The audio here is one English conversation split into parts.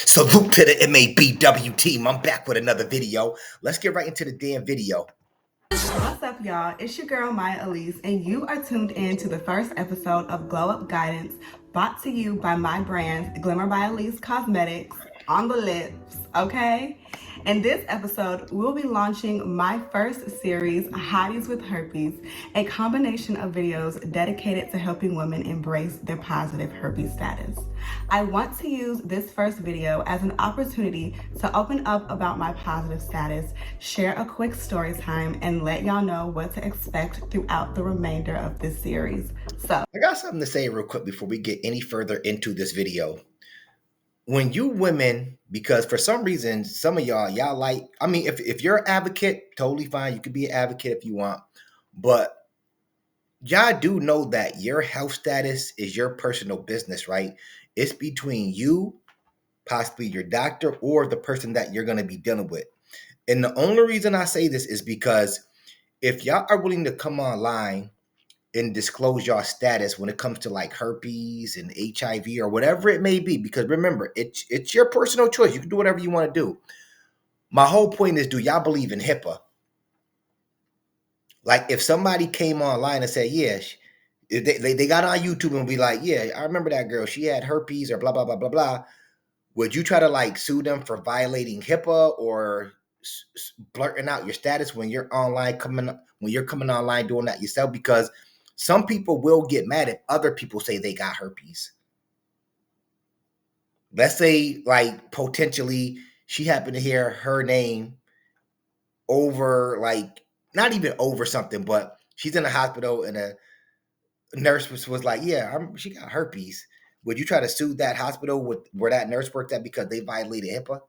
Salute to the MABW team. I'm back with another video. Let's get right into the damn video. What's up, y'all? It's your girl, Maya Elise, and you are tuned in to the first episode of Glow Up Guidance, brought to you by my brand, Glimmer by Elise Cosmetics, on the lips, okay? In this episode, we'll be launching my first series, Hotties with Herpes, a combination of videos dedicated to helping women embrace their positive herpes status. I want to use this first video as an opportunity to open up about my positive status, share a quick story time, and let y'all know what to expect throughout the remainder of this series. So, I got something to say real quick before we get any further into this video. When you women, because for some reason, some of y'all like, I mean, if you're an advocate, totally fine. You could be an advocate if you want. But y'all do know that your health status is your personal business, right? It's between you, possibly your doctor, or the person that you're going to be dealing with. And the only reason I say this is because if y'all are willing to come online and disclose your status when it comes to like herpes and HIV or whatever it may be, because remember, it's your personal choice. You can do whatever you want to do. My whole point is, do y'all believe in HIPAA? Like if somebody came online and said, yeah, they got on YouTube and be like, yeah, I remember that girl. She had herpes or blah, blah, blah, blah, blah. Would you try to like sue them for violating HIPAA or blurting out your status when you're online when you're coming online doing that yourself? Because some people will get mad if other people say they got herpes. Let's say like potentially she happened to hear her name over, like not even over something, but she's in the hospital and a nurse was like, yeah, she got herpes. Would you try to sue that hospital where that nurse worked at because they violated HIPAA?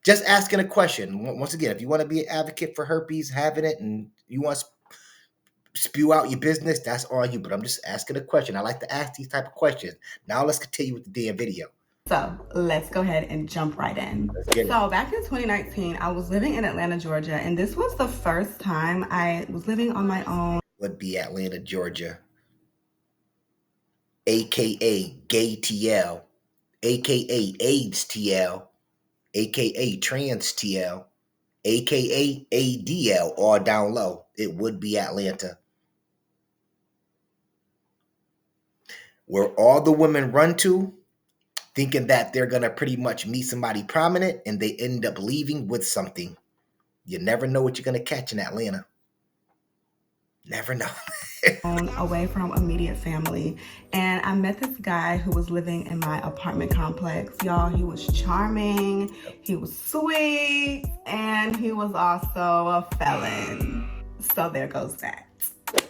Just asking a question. Once again, if you want to be an advocate for herpes, having it, and you want to spew out your business, that's on you. But I'm just asking a question. I like to ask these type of questions. Now let's continue with the damn video. So let's go ahead and jump right in. So back in 2019, I was living in Atlanta, Georgia, and this was the first time I was living on my own. Would be Atlanta, Georgia, aka Gay TL, aka AIDS TL, aka Trans TL, aka ADL, all down low. It would be Atlanta, where all the women run to thinking that they're going to pretty much meet somebody prominent, and they end up leaving with something. You never know what you're going to catch in Atlanta. Never know. Away from immediate family, and I met this guy who was living in my apartment complex. Y'all, he was charming, he was sweet, and he was also a felon. So there goes that.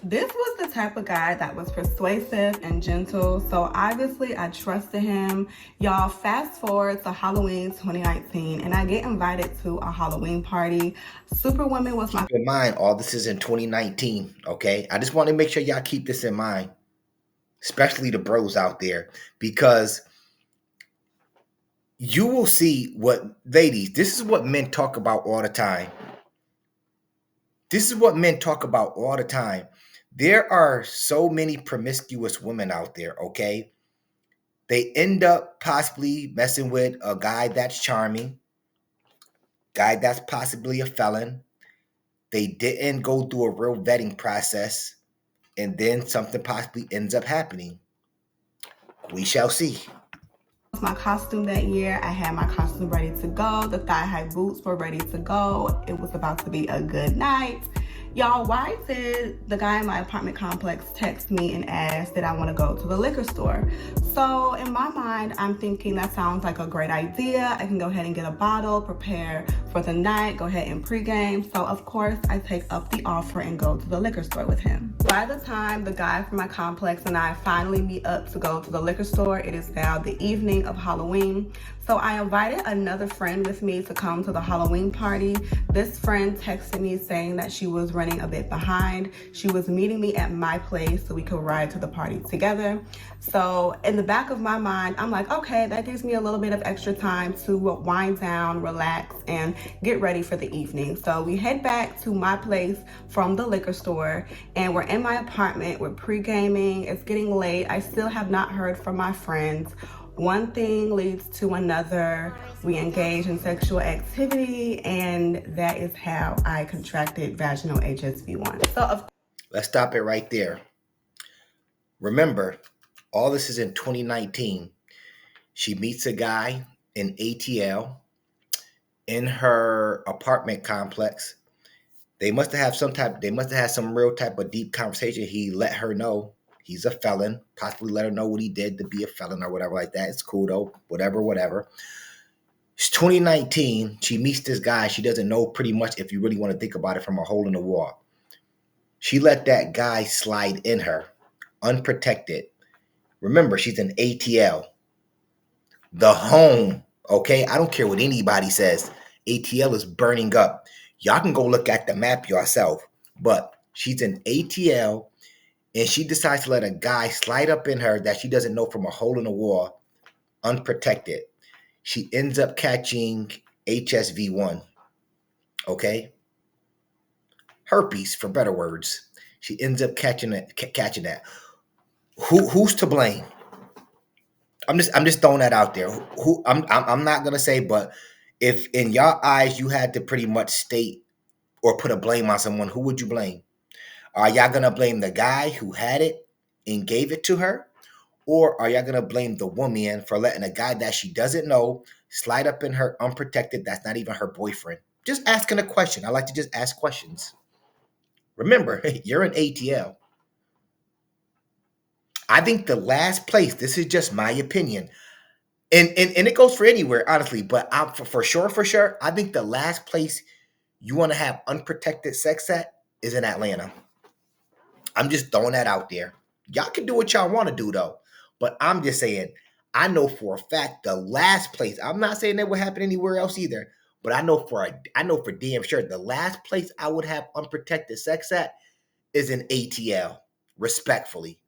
This was the type of guy that was persuasive and gentle, so obviously I trusted him. Y'all, fast forward to Halloween 2019, and I get invited to a Halloween party. Superwoman was my... Keep in mind, all this is in 2019, okay? I just want to make sure y'all keep this in mind, especially the bros out there, because you will see what, ladies, this is what men talk about all the time. This is what men talk about all the time. There are so many promiscuous women out there, okay? They end up possibly messing with a guy that's charming, guy that's possibly a felon. They didn't go through a real vetting process, and then something possibly ends up happening. We shall see. My costume that year, I had my costume ready to go. The thigh-high boots were ready to go. It was about to be a good night. Y'all, why did the guy in my apartment complex text me and ask that I want to go to the liquor store? So in my mind, I'm thinking that sounds like a great idea. I can go ahead and get a bottle, prepare for the night, go ahead and pregame. So of course, I take up the offer and go to the liquor store with him. By the time the guy from my complex and I finally meet up to go to the liquor store, it is now the evening of Halloween. So I invited another friend with me to come to the Halloween party. This friend texted me saying that she was running a bit behind. She was meeting me at my place so we could ride to the party together. So in the back of my mind, I'm like, okay, that gives me a little bit of extra time to wind down, relax, and get ready for the evening. So we head back to my place from the liquor store, and we're in my apartment, we're pre-gaming, it's getting late. I still have not heard from my friends One thing leads to another. We engage in sexual activity, and that is how I contracted vaginal HSV1. Let's stop it right there. Remember, all this is in 2019. She meets a guy in ATL in her apartment complex. They must have had some real type of deep conversation. He let her know he's a felon, possibly let her know what he did to be a felon or whatever like that. It's cool though, whatever. It's 2019. She meets this guy. She doesn't know pretty much, if you really want to think about it, from a hole in the wall. She let that guy slide in her, unprotected. Remember, she's an ATL, the home. Okay, I don't care what anybody says. ATL is burning up. Y'all can go look at the map yourself. But she's an ATL, and she decides to let a guy slide up in her that she doesn't know from a hole in the wall, unprotected. She ends up catching HSV1. Okay, herpes, for better words. She ends up catching that. Who's to blame? I'm just throwing that out there. Who I'm not gonna say, but if in your eyes you had to pretty much state or put a blame on someone, who would you blame? Are y'all gonna blame the guy who had it and gave it to her? Or are y'all gonna blame the woman for letting a guy that she doesn't know slide up in her unprotected, that's not even her boyfriend? Just asking a question. I like to just ask questions. Remember, you're an ATL. I think the last place, this is just my opinion, and it goes for anywhere, honestly, but I'm for sure, I think the last place you want to have unprotected sex at is in Atlanta. I'm just throwing that out there. Y'all can do what y'all want to do though. But I'm just saying, I know for a fact the last place, I'm not saying that would happen anywhere else either, but I know for damn sure the last place I would have unprotected sex at is in ATL, respectfully.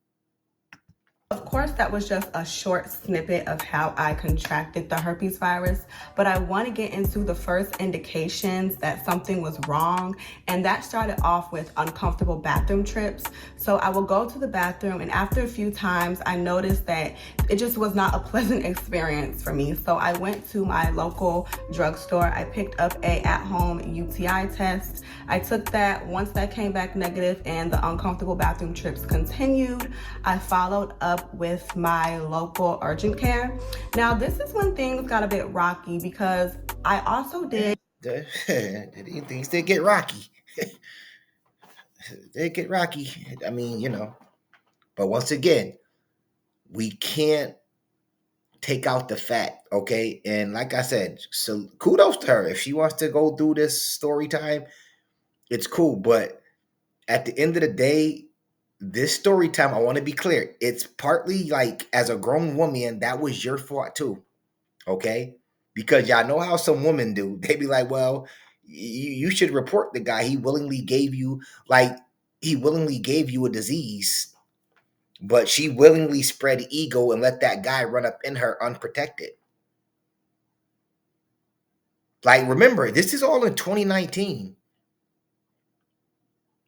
Of course, that was just a short snippet of how I contracted the herpes virus, but I want to get into the first indications that something was wrong, and that started off with uncomfortable bathroom trips. So I will go to the bathroom, and after a few times, I noticed that it just was not a pleasant experience for me. So I went to my local drugstore. I picked up a at-home UTI test. I took that. Once that came back negative and the uncomfortable bathroom trips continued, I followed up with my local urgent care. Now, this is when things got a bit rocky because I also did. Things did get rocky. They get rocky. I mean, but once again, we can't take out the fact, okay? And like I said, so kudos to her. If she wants to go through this story time, it's cool. But at the end of the day, this story time, I want to be clear. It's partly like, as a grown woman, that was your fault too, okay? Because y'all know how some women do. They be like, well, you should report the guy. He willingly gave you a disease, but she willingly spread ego and let that guy run up in her unprotected. Like, remember, this is all in 2019.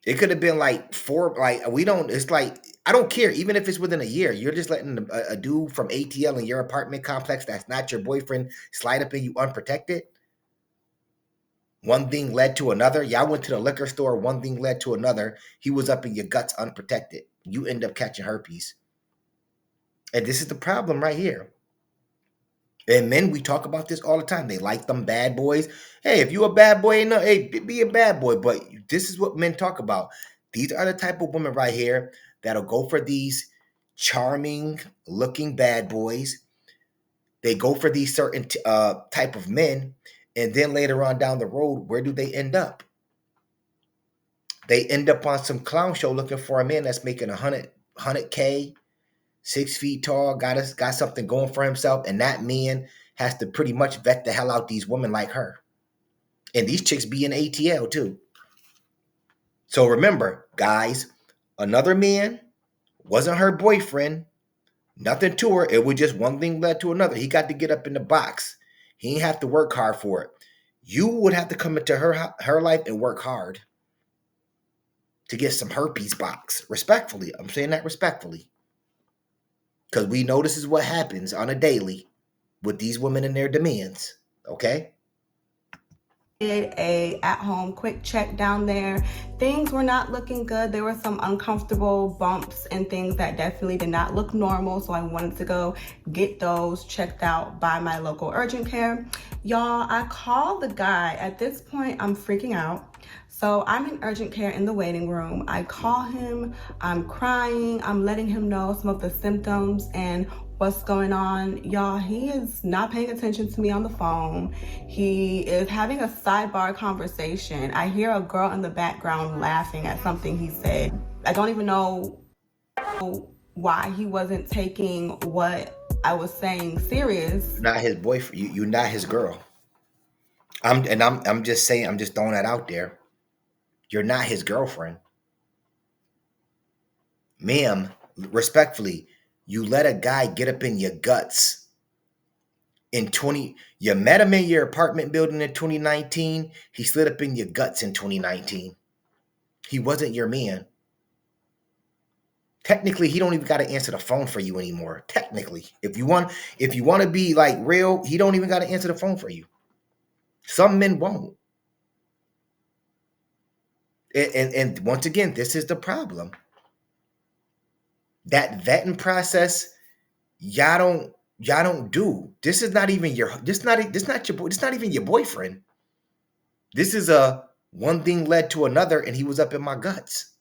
It could have been like it's like, I don't care. Even if it's within a year, you're just letting a dude from ATL in your apartment complex that's not your boyfriend slide up in you unprotected. One thing led to another. Y'all went to the liquor store. One thing led to another. He was up in your guts unprotected. You end up catching herpes. And this is the problem right here. And men, we talk about this all the time. They like them bad boys. Hey, if you a bad boy, no, hey, be a bad boy. But this is what men talk about. These are the type of women right here that'll go for these charming looking bad boys. They go for these certain type of men. And then later on down the road, where do they end up? They end up on some clown show looking for a man that's making 100K, 6 feet tall, got something going for himself, and that man has to pretty much vet the hell out these women like her. And these chicks be in ATL too. So remember, guys, another man wasn't her boyfriend, nothing to her. It was just one thing led to another. He got to get up in the box. He didn't have to work hard for it. You would have to come into her life and work hard to get some herpes box. Respectfully. I'm saying that respectfully. Because we know this is what happens on a daily with these women and their demands. Okay? Did a at-home quick check down there. Things were not looking good. There were some uncomfortable bumps and things that definitely did not look normal. So I wanted to go get those checked out by my local urgent care. Y'all, I called the guy. At this point, I'm freaking out. So I'm in urgent care in the waiting room. I call him, I'm crying, I'm letting him know some of the symptoms and what's going on. Y'all, he is not paying attention to me on the phone. He is having a sidebar conversation. I hear a girl in the background laughing at something he said. I don't even know why he wasn't taking what I was saying serious. You're not his boyfriend. You're not his girl. I'm just saying, I'm just throwing that out there. You're not his girlfriend. Ma'am, respectfully, you let a guy get up in your guts you met him in your apartment building in 2019. He slid up in your guts in 2019. He wasn't your man. Technically, he don't even got to answer the phone for you anymore. Technically, if you want to be like real, he don't even got to answer the phone for you. Some men won't. And once again, this is the problem. That vetting process, y'all don't do. This is not even your. This not even your boyfriend. This is a one thing led to another, and he was up in my guts.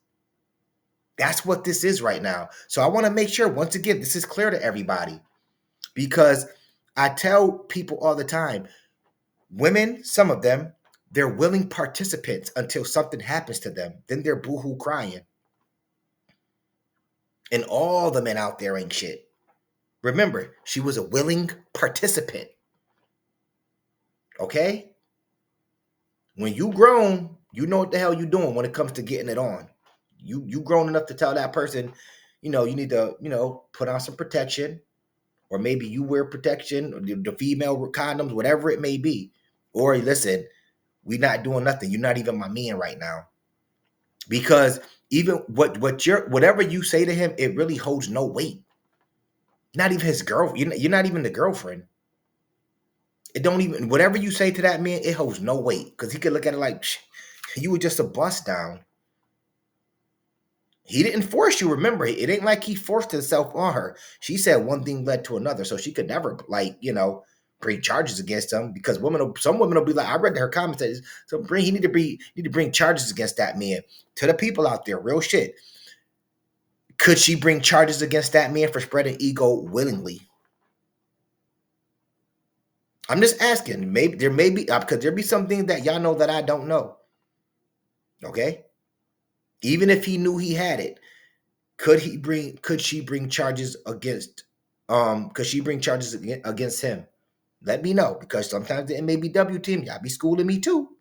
That's what this is right now. So I want to make sure, once again, this is clear to everybody, because I tell people all the time, women, some of them, they're willing participants until something happens to them. Then they're boohoo crying. And all the men out there ain't shit. Remember, she was a willing participant. Okay? When you grown, you know what the hell you doing when it comes to getting it on. You grown enough to tell that person, you need to, put on some protection, or maybe you wear protection, or the female condoms, whatever it may be. Or listen, we not doing nothing. You're not even my man right now. Because even whatever you say to him, it really holds no weight. Not even his girl. You're not even the girlfriend. It don't even, whatever you say to that man, it holds no weight. Because he could look at it like, you were just a bust down. He didn't force you. Remember, it ain't like he forced himself on her. She said one thing led to another. So she could never, bring charges against him, because some women will be like, I read her comments, so he need to bring charges against that man. To the people out there, real shit. Could she bring charges against that man for spreading ego willingly? I'm just asking. Maybe there may be, because there be something that y'all know that I don't know. Okay? Even if he knew he had it, could she bring charges against him? Let me know, because sometimes the MABW team, y'all be schooling me too.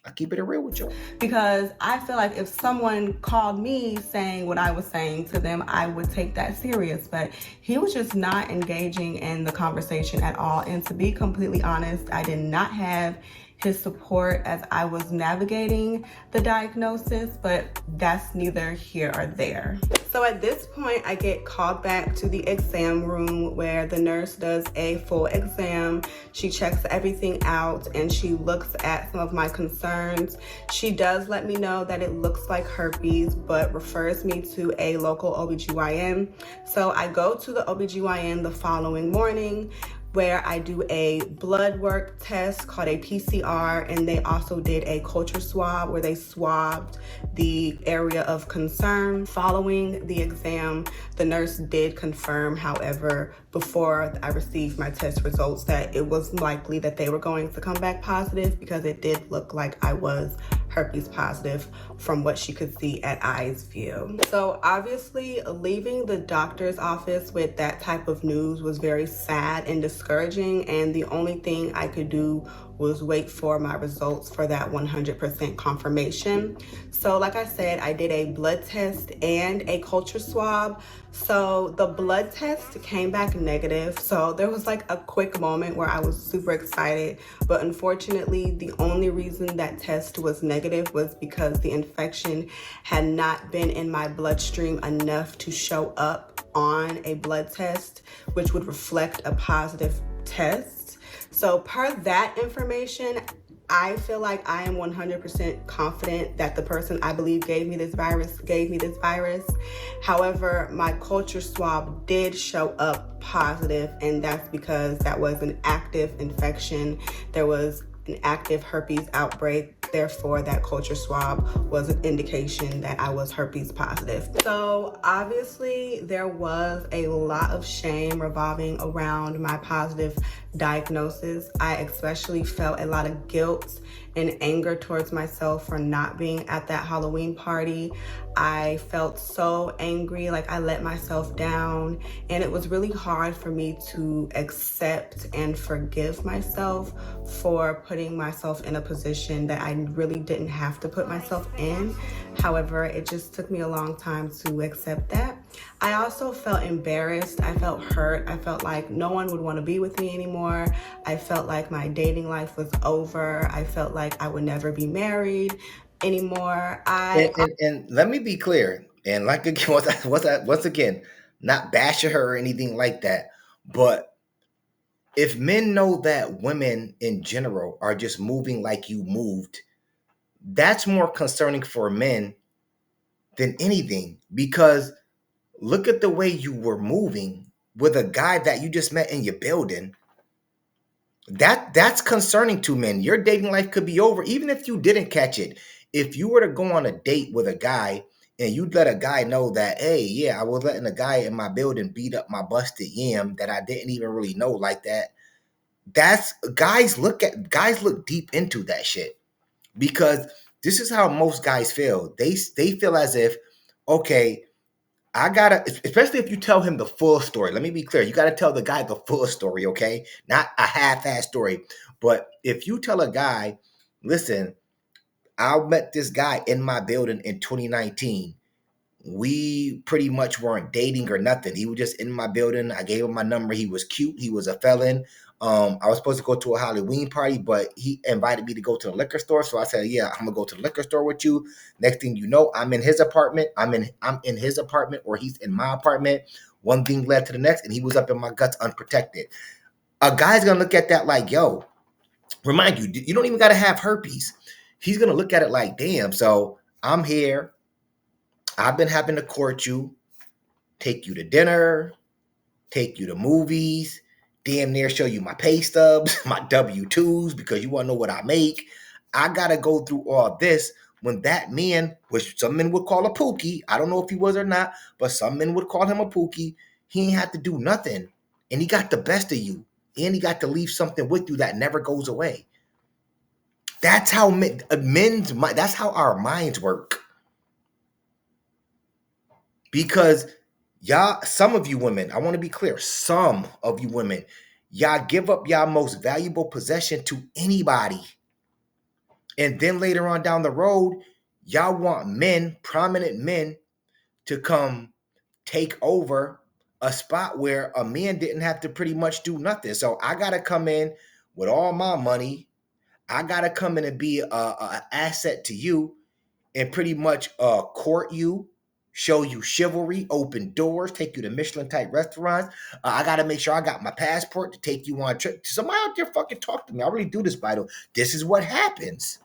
I keep it real with you. Because I feel like if someone called me saying what I was saying to them, I would take that serious. But he was just not engaging in the conversation at all. And to be completely honest, I did not have his support as I was navigating the diagnosis, but that's neither here or there. So at this point, I get called back to the exam room where the nurse does a full exam. She checks everything out and she looks at some of my concerns. She does let me know that it looks like herpes, but refers me to a local OBGYN. So I go to the OBGYN the following morning, where I do a blood work test called a PCR, and they also did a culture swab where they swabbed the area of concern. Following the exam, the nurse did confirm, however, before I received my test results, that it was likely that they were going to come back positive, because it did look like I was herpes positive from what she could see at eyes view. So obviously, leaving the doctor's office with that type of news was very sad and discouraging, and the only thing I could do was wait for my results for that 100% confirmation. So like I said, I did a blood test and a culture swab. So the blood test came back negative. So there was like a quick moment where I was super excited, but unfortunately the only reason that test was negative was because the infection had not been in my bloodstream enough to show up on a blood test, which would reflect a positive test. So per that information, I feel like I am 100% confident that the person I believe gave me this virus. However, my culture swab did show up positive, and that's because that was an active infection. There was an active herpes outbreak. Therefore, that culture swab was an indication that I was herpes positive. So obviously there was a lot of shame revolving around my positive diagnosis. I especially felt a lot of guilt and anger towards myself for not being at that Halloween party. I felt so angry, like I let myself down, and it was really hard for me to accept and forgive myself for putting myself in a position that I really didn't have to put myself in. However, it just took me a long time to accept that. I also felt embarrassed. I felt hurt. I felt like no one would want to be with me anymore. I felt like my dating life was over. I felt like I would never be married anymore. And let me be clear. And like again, once again, not bashing her or anything like that. But if men know that women in general are just moving like you moved, that's more concerning for men than anything. Because look at the way you were moving with a guy that you just met in your building. That's concerning to men. Your dating life could be over, even if you didn't catch it. If you were to go on a date with a guy and you'd let a guy know that, hey, yeah, I was letting a guy in my building beat up my busted yam that I didn't even really know like that. That's guys look deep into that shit, because this is how most guys feel. They feel as if, okay, I gotta, especially if you tell him the full story. Let me be clear. You gotta tell the guy the full story, okay? Not a half-ass story. But if you tell a guy, listen, I met this guy in my building in 2019. We pretty much weren't dating or nothing. He was just in my building. I gave him my number. He was cute. He was a felon. I was supposed to go to a Halloween party, but he invited me to go to the liquor store. So I said, "Yeah, I'm gonna go to the liquor store with you." Next thing you know, I'm in his apartment. I'm in his apartment, or he's in my apartment. One thing led to the next, and he was up in my guts unprotected. A guy's gonna look at that like, "Yo," remind you, you don't even gotta have herpes. He's gonna look at it like, "Damn." So I'm here. I've been having to court you, take you to dinner, take you to movies, damn near show you my pay stubs, my W-2s, because you want to know what I make. I got to go through all this when that man, which some men would call a pookie, I don't know if he was or not, but some men would call him a pookie, he ain't had to do nothing. And he got the best of you. And he got to leave something with you that never goes away. That's how that's how our minds work. Because y'all, some of you women, I want to be clear, some of you women, y'all give up y'all most valuable possession to anybody. And then later on down the road, y'all want men, prominent men, to come take over a spot where a man didn't have to pretty much do nothing. So I got to come in with all my money. I got to come in and be a asset to you and pretty much court you, show you chivalry, open doors, take you to Michelin type restaurants. I got to make sure I got my passport to take you on a trip. Somebody out there fucking talk to me. I really do this, Vital. This is what happens.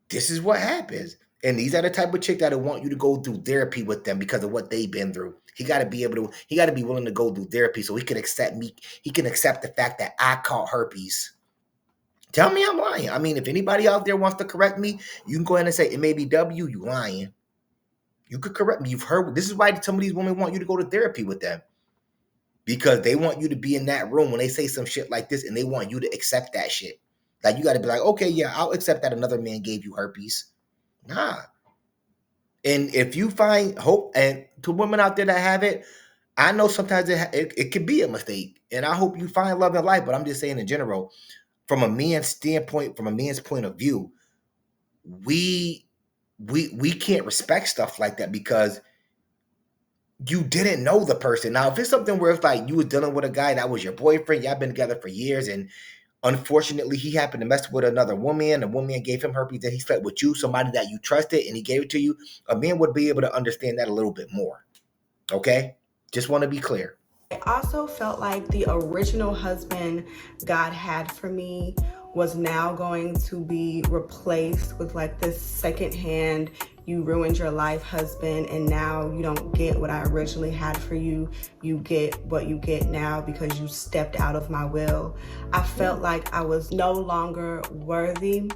This is what happens. And these are the type of chick that want you to go through therapy with them because of what they've been through. He got to be able to, he got to be willing to go through therapy so he can accept me. He can accept the fact that I caught herpes. Tell me I'm lying. I mean, if anybody out there wants to correct me, you can go ahead and say MABW, you lying. You could correct me. You've heard, this is why some of these women want you to go to therapy with them. Because they want you to be in that room when they say some shit like this, and they want you to accept that shit. Like, you got to be like, okay, yeah, I'll accept that another man gave you herpes. Nah. And if you find hope, and to women out there that have it, I know sometimes it could be a mistake. And I hope you find love in life, but I'm just saying in general, from a man's standpoint, from a man's point of view, we can't respect stuff like that because you didn't know the person. Now, if it's something where it's like you was dealing with a guy that was your boyfriend, y'all been together for years, and Unfortunately, he happened to mess with another woman. A woman gave him herpes, and he slept with you, somebody that you trusted, and he gave it to you. A man would be able to understand that a little bit more. Okay? Just want to be clear. I also felt like the original husband God had for me was now going to be replaced with like this secondhand, you ruined your life husband, and now you don't get what I originally had for you. You get what you get now because you stepped out of my will. I felt like I was no longer worthy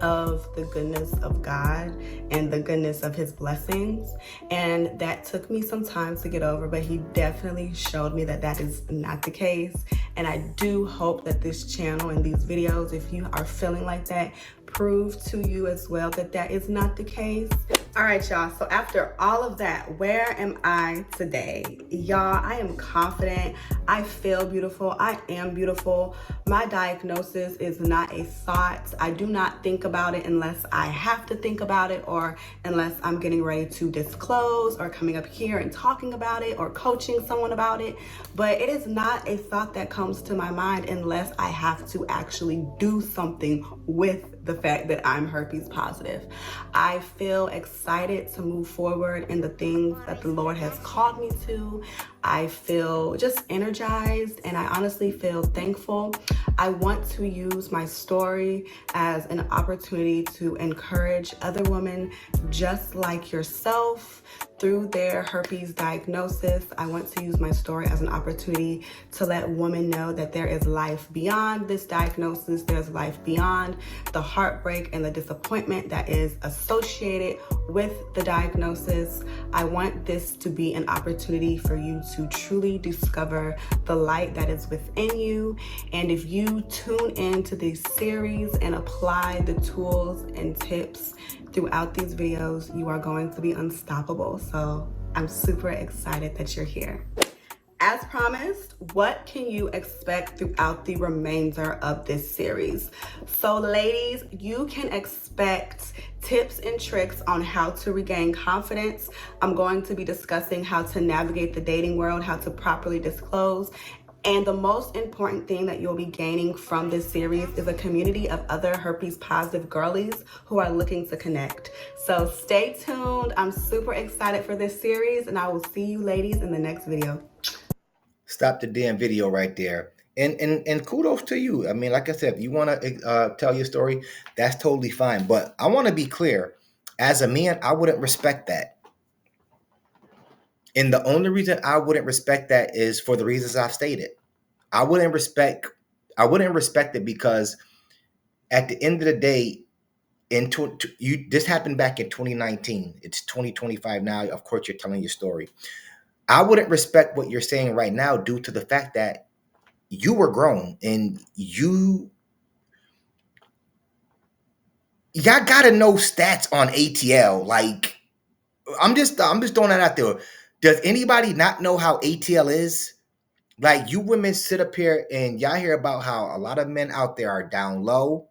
of the goodness of God and the goodness of his blessings. And that took me some time to get over, but he definitely showed me that that is not the case. And I do hope that this channel and these videos, if you are feeling like that, prove to you as well that that is not the case. All right, y'all, so after all of that, where am I today? Y'all, I am confident. I feel beautiful. I am beautiful. My diagnosis is not a thought. I do not think about it unless I have to think about it, or unless I'm getting ready to disclose or coming up here and talking about it or coaching someone about it. But it is not a thought that comes to my mind unless I have to actually do something with the fact that I'm herpes positive. I feel excited to move forward in the things that the Lord has called me to. I feel just energized, and I honestly feel thankful. I want to use my story as an opportunity to encourage other women just like yourself through their herpes diagnosis. I want to use my story as an opportunity to let women know that there is life beyond this diagnosis. There's life beyond the heartbreak and the disappointment that is associated with the diagnosis. I want this to be an opportunity for you to truly discover the light that is within you. And if you tune into this series and apply the tools and tips throughout these videos, you are going to be unstoppable. So I'm super excited that you're here. As promised, what can you expect throughout the remainder of this series? So ladies, you can expect tips and tricks on how to regain confidence. I'm going to be discussing how to navigate the dating world, how to properly disclose. And the most important thing that you'll be gaining from this series is a community of other herpes positive girlies who are looking to connect. So stay tuned. I'm super excited for this series, and I will see you ladies in the next video. Stop the damn video right there. And kudos to you. I mean, like I said, if you want to tell your story, that's totally fine. But I want to be clear. As a man, I wouldn't respect that. And the only reason I wouldn't respect that is for the reasons I've stated. I wouldn't respect it because at the end of the day, this happened back in 2019. It's 2025 now. Of course, you're telling your story. I wouldn't respect what you're saying right now due to the fact that you were grown and y'all gotta know stats on ATL. Like, I'm just throwing that out there. Does anybody not know how ATL is? Like, you women sit up here and y'all hear about how a lot of men out there are down low.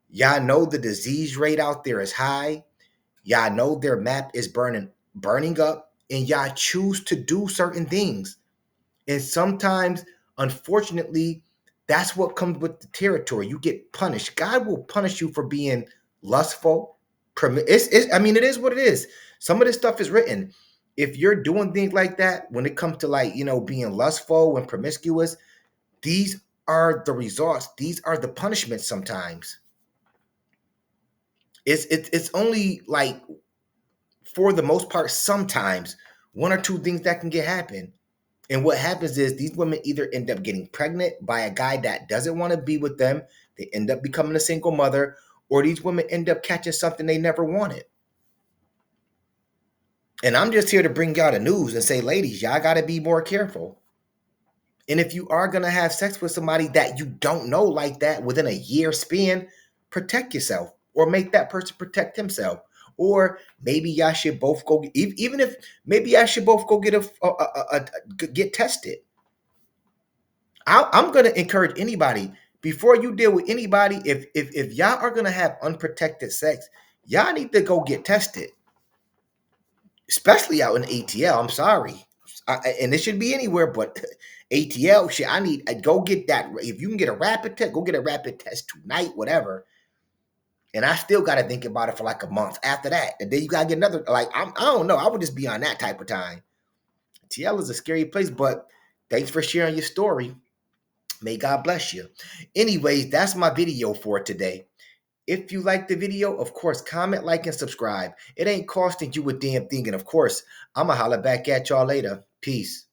Y'all know the disease rate out there is high. Y'all know their map is burning up, and y'all choose to do certain things. And sometimes, unfortunately, that's what comes with the territory. You get punished. God will punish you for being lustful. I mean, it is what it is. Some of this stuff is written. If you're doing things like that, when it comes to like, being lustful and promiscuous, these are the results. These are the punishments sometimes. It's only like, for the most part, sometimes one or two things that can happen. And what happens is these women either end up getting pregnant by a guy that doesn't want to be with them. They end up becoming a single mother, or these women end up catching something they never wanted. And I'm just here to bring y'all the news and say, ladies, y'all got to be more careful. And if you are going to have sex with somebody that you don't know like that within a year span, protect yourself, or make that person protect himself. Or maybe y'all should both go, even if maybe y'all should both go get tested. I'm going to encourage anybody, before you deal with anybody, if y'all are going to have unprotected sex, y'all need to go get tested, especially out in ATL. I'm sorry. And it should be anywhere, but ATL shit. Go get that. If you can get a rapid test, go get a rapid test tonight, whatever. And I still got to think about it for like a month after that. And then you got to get another. Like, I don't know. I would just be on that type of time. TL is a scary place, but thanks for sharing your story. May God bless you. Anyways, that's my video for today. If you like the video, of course, comment, like, and subscribe. It ain't costing you a damn thing. And of course, I'm going to holler back at y'all later. Peace.